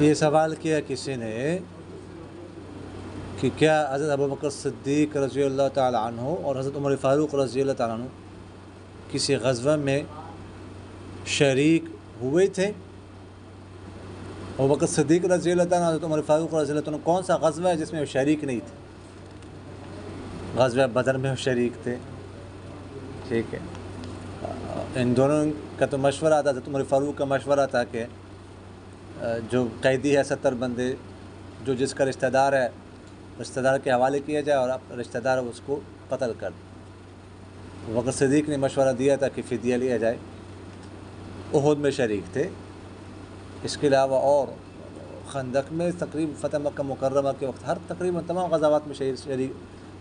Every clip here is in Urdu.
یہ سوال کیا کسی نے کہ کیا حضرت ابوبکر صدیق رضی اللہ تعالیٰ عنہ اور حضرت عمر فاروق رضی اللہ تعالیٰ عنہ کسی غزوہ میں شریک ہوئے تھے؟ ابوبکر صدیق رضی اللہ تعالیٰ عنہ حضرت عمر فاروق رضی اللہ تعالیٰ عنہ کون سا غزوہ ہے جس میں وہ شریک نہیں تھے؟ غزوہ بدر میں وہ شریک تھے، ٹھیک ہے۔ ان دونوں کا تو مشورہ تھا، حضرت عمر فاروق کا مشورہ تھا کہ جو قیدی ہے 70 بندے، جو جس کا رشتہ دار ہے رشتہ دار کے حوالے کیا جائے اور رشتہ دار اس کو قتل کر دے۔ ابوبکر صدیق نے مشورہ دیا تھا کہ فدیہ لیا جائے، احد میں شریک تھے، اس کے علاوہ اور خندق میں تقریباً فتح مکہ مکرمہ کے وقت ہر تقریباً تمام غزوات میں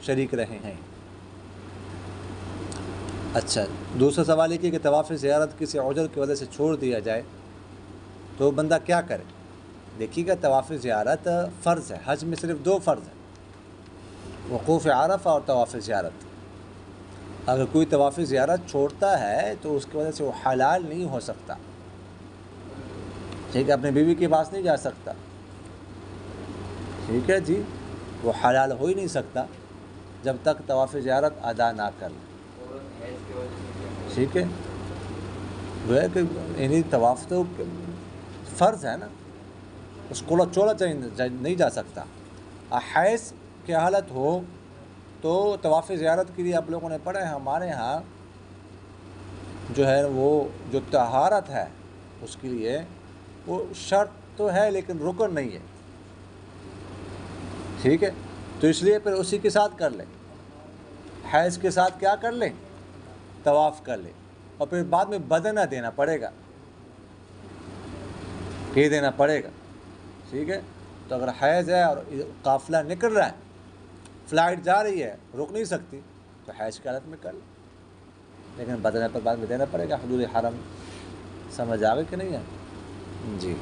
شریک رہے ہیں۔ اچھا، دوسرا سوال یہ کہ طواف زیارت کسی عذر کی وجہ سے چھوڑ دیا جائے تو بندہ کیا کرے؟ دیکھیے گا، طواف زیارت فرض ہے، حج میں صرف 2 فرض ہیں، وقوف عرفہ اور طواف زیارت۔ اگر کوئی طواف زیارت چھوڑتا ہے تو اس کی وجہ سے وہ حلال نہیں ہو سکتا، ٹھیک ہے، اپنے بیوی کے پاس نہیں جا سکتا، ٹھیک ہے جی، وہ حلال ہو ہی نہیں سکتا جب تک طواف زیارت ادا نہ کر لے، ٹھیک ہے۔ وہ ہے کہ یعنی طواف تو فرض ہے نا، اس کو چھوڑا نہیں جا سکتا۔ حیض کی حالت ہو تو طواف زیارت کے لیے آپ لوگوں نے پڑھا ہے، ہمارے ہاں جو ہے وہ جو طہارت ہے اس کے لیے وہ شرط تو ہے لیکن رکن نہیں ہے، ٹھیک ہے، تو اس لیے پھر اسی کے ساتھ کر لیں، حیض کے ساتھ کیا کر لیں؟ طواف کر لیں، اور پھر بعد میں بدنہ دینا پڑے گا، یہ دینا پڑے گا، ٹھیک ہے۔ تو اگر حیض ہے اور قافلہ نکل رہا ہے، فلائٹ جا رہی ہے، رک نہیں سکتی، تو حیض کی حالت میں کر لیں، لیکن بدنہ پر بعد میں دینا پڑے گا۔ حدود حرم سمجھ آ گئی کہ نہیں ہے؟ جی۔